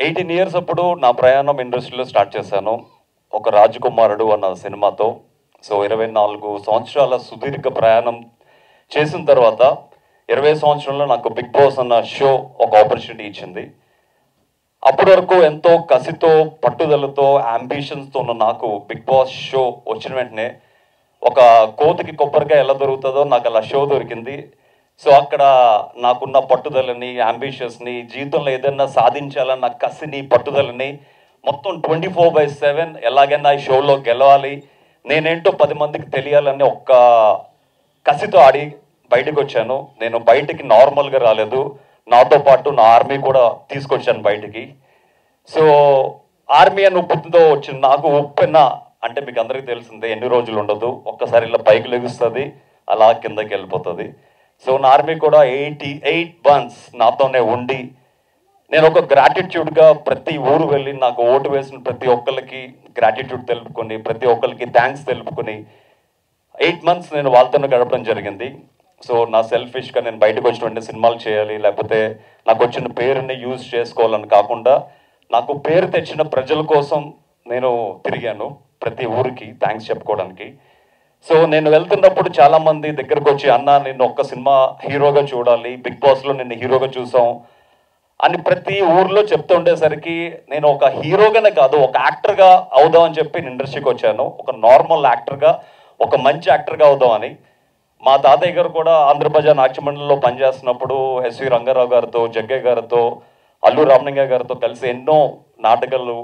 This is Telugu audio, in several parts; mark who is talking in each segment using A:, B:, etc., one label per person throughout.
A: 18 ఇయర్స్ అప్పుడు నా ప్రయాణం ఇండస్ట్రీలో స్టార్ట్ చేశాను ఒక రాజకుమారుడు అన్న సినిమాతో. సో 24 సంవత్సరాల సుదీర్ఘ ప్రయాణం చేసిన తర్వాత 20 సంవత్సరంలో నాకు బిగ్ బాస్ అన్న షో ఒక ఆపర్చునిటీ ఇచ్చింది. అప్పటి వరకు ఎంతో కసితో పట్టుదలతో అంబిషన్స్తో ఉన్న నాకు బిగ్ బాస్ షో వచ్చిన వెంటనే ఒక కోతికి కొబ్బరికాయ ఎలా దొరుకుతుందో నాకు అలా షో దొరికింది. సో అక్కడ నాకున్న పట్టుదలని, అంబిషన్స్ని, జీవితంలో ఏదైనా సాధించాలన్న కసిని, పట్టుదలని మొత్తం 24/7 ఎలాగైనా ఈ షోలో గెలవాలి, నేనేంటో 10 మందికి తెలియాలని ఒక్క కసితో ఆడి బయటకు వచ్చాను. నేను బయటికి నార్మల్గా రాలేదు, నాతో పాటు నా ఆర్మీ కూడా తీసుకొచ్చాను బయటికి. సో ఆర్మీ అని ఉప్పుతో వచ్చిన నాకు ఉప్పెన్న అంటే మీకు అందరికీ తెలిసిందే, ఎన్ని రోజులు ఉండదు, ఒక్కసారి ఇలా పైకి లెగుస్తుంది, అలా కిందకి వెళ్ళిపోతుంది. సో నా ఆర్మీ కూడా 88 months నాతోనే ఉండి, నేను ఒక గ్రాటిట్యూడ్గా ప్రతి ఊరు వెళ్ళి నాకు ఓటు వేసిన ప్రతి ఒక్కరికి గ్రాటిట్యూడ్ తెలుపుకొని, ప్రతి ఒక్కరికి థ్యాంక్స్ తెలుపుకొని 8 months నేను వాళ్ళతోనే గడపడం జరిగింది. సో నా సెల్ఫిష్గా నేను బయటకు వచ్చినటువంటి సినిమాలు చేయాలి, లేకపోతే నాకు వచ్చిన పేరుని యూజ్ చేసుకోవాలని కాకుండా నాకు పేరు తెచ్చిన ప్రజల కోసం నేను తిరిగాను ప్రతి ఊరికి థ్యాంక్స్ చెప్పుకోవడానికి. సో నేను వెళ్తున్నప్పుడు చాలామంది దగ్గరకు వచ్చి, అన్న నేను ఒక్క సినిమా హీరోగా చూడాలి, బిగ్ బాస్లో నిన్ను హీరోగా చూసాం అని ప్రతి ఊర్లో చెప్తూ ఉండేసరికి నేను ఒక హీరోగానే కాదు, ఒక యాక్టర్గా అవుదామని చెప్పి నేను ఇండస్ట్రీకి వచ్చాను. ఒక నార్మల్ యాక్టర్గా, ఒక మంచి యాక్టర్గా అవుదామని. మా తాతయ్య గారు కూడా ఆంధ్రప్రజ నాట్యమండలిలో పనిచేస్తున్నప్పుడు ఎస్వి రంగారావు గారితో, జగ్గయ్య గారితో, అల్లు రామలింగ గారితో కలిసి ఎన్నో నాటకాలు,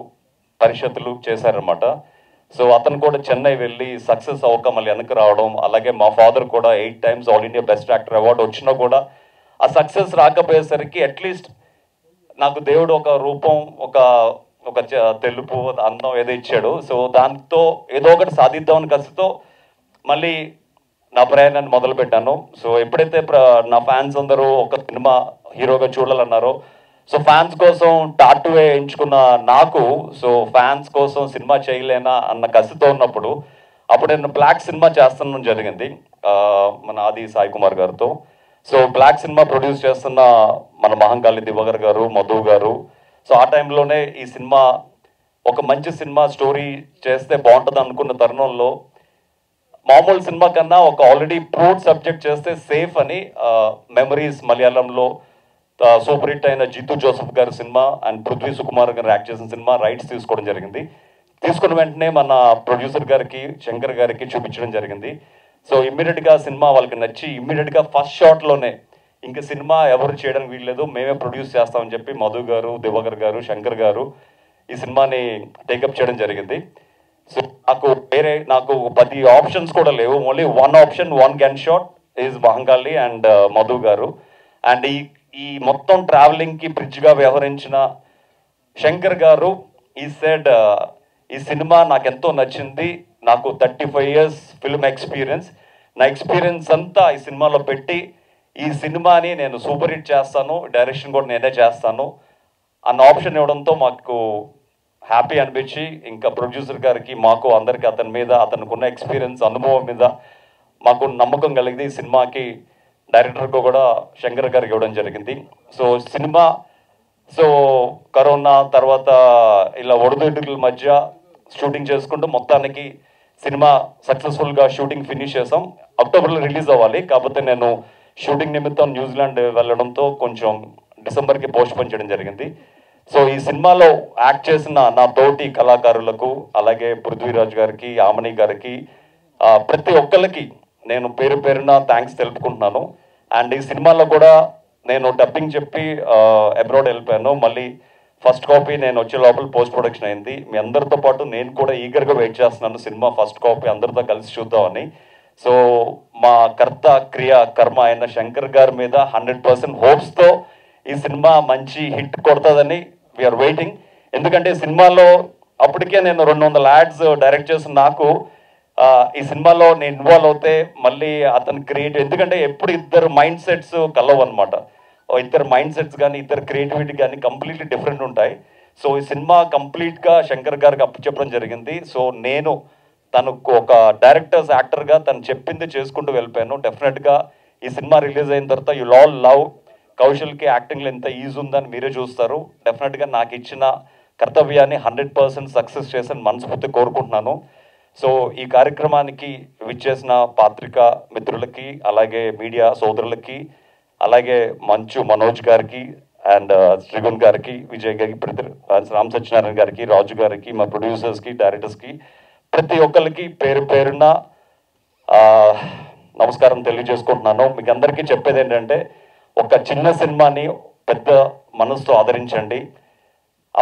A: పరిషత్తులు చేశారనమాట. సో అతను కూడా చెన్నై వెళ్ళి సక్సెస్ అవ్వక మళ్ళీ వెనక్కి రావడం, అలాగే మా ఫాదర్ కూడా 8 times all India best actor award వచ్చినా కూడా ఆ సక్సెస్ రాకపోయేసరికి అట్లీస్ట్ నాకు దేవుడు ఒక రూపం, ఒక ఒక తెలుపు అందం ఏదో ఇచ్చాడు. సో దాంతో ఏదో ఒకటి సాధిద్దామని కసితో మళ్ళీ నా ప్రయాణాన్ని మొదలుపెట్టాను. సో ఎప్పుడైతే నా ఫ్యాన్స్ అందరూ ఒక సినిమా హీరోగా చూడాలన్నారో, సో ఫ్యాన్స్ కోసం టాటూ ఎంచుకున్న నాకు, సో ఫ్యాన్స్ కోసం సినిమా చేయలేనా అన్న కసితో ఉన్నప్పుడు అప్పుడు నేను బ్లాక్ సినిమా చేస్తాను జరిగింది మన ఆది సాయి కుమార్ గారితో. సో బ్లాక్ సినిమా ప్రొడ్యూస్ చేస్తున్న మన మహంకాళి దివాకర్ గారు, మధు గారు. సో ఆ టైంలోనే ఈ సినిమా ఒక మంచి సినిమా స్టోరీ చేస్తే బాగుంటుంది అనుకున్న తరుణంలో మామూలు సినిమా కన్నా ఒక ఆల్రెడీ ప్రూవ్డ్ సబ్జెక్ట్ చేస్తే సేఫ్ అని మెమరీస్ మలయాళంలో సూపర్ హిట్ అయిన జీతు జోసెఫ్ గారి సినిమా అండ్ పృథ్వీ సుకుమార్ గారు యాక్ట్ చేసిన సినిమా రైట్స్ తీసుకోవడం జరిగింది. తీసుకున్న వెంటనే మన ప్రొడ్యూసర్ గారికి, శంకర్ గారికి చూపించడం జరిగింది. సో ఇమ్మీడియట్గా సినిమా వాళ్ళకి నచ్చి ఇమ్మీడియట్గా ఫస్ట్ షాట్లోనే ఇంక సినిమా ఎవరు చేయడానికి వీల్లేదు, మేమే ప్రొడ్యూస్ చేస్తామని చెప్పి మధు గారు, దివాకర్ గారు, శంకర్ గారు ఈ సినిమాని టేకప్ చేయడం జరిగింది. సో నాకు 10 ఆప్షన్స్ కూడా లేవు, only 1 option, 1 gun shot is Mahankali and Madhu గారు. అండ్ ఈ మొత్తం ట్రావెలింగ్కి బ్రిడ్జ్గా వ్యవహరించిన శంకర్ గారు ఈ సెడ్ ఈ సినిమా నాకు ఎంతో నచ్చింది, నాకు 35 years ఫిల్మ్ ఎక్స్పీరియన్స్, నా ఎక్స్పీరియన్స్ అంతా ఈ సినిమాలో పెట్టి ఈ సినిమాని నేను సూపర్ హిట్ చేస్తాను, డైరెక్షన్ కూడా నేనే చేస్తాను అన్న ఆప్షన్ ఇవ్వడంతో మాకు హ్యాపీ అనిపించి ఇంకా ప్రొడ్యూసర్ గారికి, మాకు అందరికీ అతని మీద, అతనుకున్న ఎక్స్పీరియన్స్, అనుభవం మీద మాకు నమ్మకం కలిగింది. ఈ సినిమాకి డైరెక్టర్కు కూడా శంకర్ గారికి ఇవ్వడం జరిగింది. సో సినిమా కరోనా తర్వాత ఇలా ఒడిదుడుకుల మధ్య షూటింగ్ చేసుకుంటూ మొత్తానికి సినిమా సక్సెస్ఫుల్గా షూటింగ్ ఫినిష్ చేసాం. అక్టోబర్లో రిలీజ్ అవ్వాలి, కాకపోతే నేను షూటింగ్ నిమిత్తం న్యూజిలాండ్ వెళ్ళడంతో కొంచెం డిసెంబర్కి పోస్ట్పోన్ చేయడం జరిగింది. సో ఈ సినిమాలో యాక్ట్ చేసిన నా తోటి కళాకారులకు, అలాగే పృథ్వీరాజ్ గారికి, ఆమని గారికి, ప్రతి ఒక్కరికి నేను పేరు పేరున థ్యాంక్స్ తెలుపుకుంటున్నాను. అండ్ ఈ సినిమాలో కూడా నేను డబ్బింగ్ చెప్పి అబ్రాడ్ వెళ్ళిపోయాను. మళ్ళీ ఫస్ట్ కాపీ నేను వచ్చే లోపల పోస్ట్ ప్రొడక్షన్ అయింది. మీ అందరితో పాటు నేను కూడా ఈగర్గా వెయిట్ చేస్తున్నాను సినిమా ఫస్ట్ కాపీ అందరితో కలిసి చూద్దామని. సో మా కర్త క్రియ కర్మ అయిన శంకర్ గారి మీద 100% హోప్స్తో ఈ సినిమా మంచి హిట్ కొడుతుందని వీఆర్ వెయిటింగ్. ఎందుకంటే సినిమాలో అప్పటికే నేను 200 ads డైరెక్ట్ చేసిన నాకు ఈ సినిమాలో నేను ఇన్వాల్వ్ అవుతే మళ్ళీ అతను ఎందుకంటే ఎప్పుడు ఇద్దరు మైండ్ సెట్స్ కలవు అనమాట. ఇద్దరు మైండ్ సెట్స్ కానీ, ఇద్దరు క్రియేటివిటీ కానీ కంప్లీట్లీ డిఫరెంట్ ఉంటాయి. సో ఈ సినిమా కంప్లీట్గా శంకర్ గారికి అప్పచెప్పడం జరిగింది. సో నేను తనకు ఒక డైరెక్టర్స్ యాక్టర్గా తను చెప్పింది చేసుకుంటూ వెళ్ళిపోయాను. డెఫినెట్గా ఈ సినిమా రిలీజ్ అయిన తర్వాత యుల్ ఆల్ లవ్ కౌశల్కి యాక్టింగ్లో ఎంత ఈజీ ఉందని మీరే చూస్తారు. డెఫినెట్గా నాకు ఇచ్చిన కర్తవ్యాన్ని 100% సక్సెస్ చేసి మనస్ఫూర్తి కోరుకుంటున్నాను. సో ఈ కార్యక్రమానికి విచ్చేసిన పాత్రికా మిత్రులకి, అలాగే మీడియా సోదరులకి, అలాగే మంచు మనోజ్ గారికి అండ్ శ్రీగుణ్ గారికి, విజయ్ గారికి, రామ్ సత్యనారాయణ గారికి, రాజు గారికి, మా ప్రొడ్యూసర్స్కి, డైరెక్టర్స్కి, ప్రతి ఒక్కరికి పేరు పేరున నమస్కారం తెలియజేసుకుంటున్నాను. మీకు అందరికీ చెప్పేది ఏంటంటే, ఒక చిన్న సినిమాని పెద్ద మనసుతో ఆదరించండి.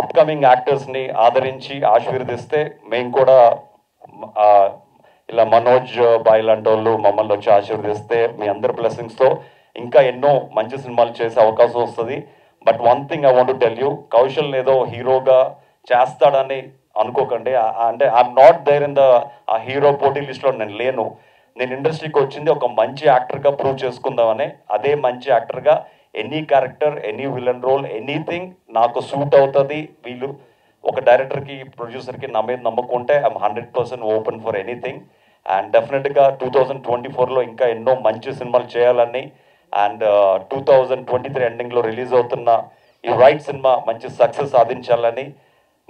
A: అప్కమింగ్ యాక్టర్స్ని ఆదరించి ఆశీర్వదిస్తే మేము కూడా ఇలా మనోజ్ బాయ్ లాంటి వాళ్ళు మమ్మల్ని వచ్చి ఆశీర్వదిస్తే మీ అందరి బ్లెస్సింగ్స్తో ఇంకా ఎన్నో మంచి సినిమాలు చేసే అవకాశం వస్తుంది. But one thing I want to tell you, Kaushal ఏదో హీరోగా చేస్తాడని అనుకోకండి. అంటే I'm not there in the uh hero పోటీ లిస్ట్లో నేను లేను. నేను ఇండస్ట్రీకి వచ్చింది ఒక మంచి యాక్టర్గా ప్రూవ్ చేసుకుందామని. అదే మంచి యాక్టర్గా any character, any villain role, anything నాకు సూట్ అవుతుంది. వీళ్ళు ఒక డైరెక్టర్కి, ప్రొడ్యూసర్కి నా మీద నమ్మకుంటే I'm 100% open for anything. And డెఫినెట్గా 2024లో ఇంకా ఎన్నో మంచి సినిమాలు చేయాలని, అండ్ 2023 ఎండింగ్లో రిలీజ్ అవుతున్న ఈ రైట్ సినిమా మంచి సక్సెస్ సాధించాలని,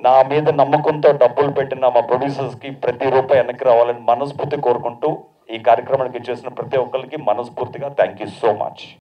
A: నా మీద నమ్మకంతో డబ్బులు పెట్టిన మా ప్రొడ్యూసర్స్కి ప్రతి రూపాయి వెనక్కి రావాలని మనస్ఫూర్తి కోరుకుంటూ ఈ కార్యక్రమానికి చేసిన ప్రతి ఒక్కరికి మనస్ఫూర్తిగా థ్యాంక్ యూ సో మచ్.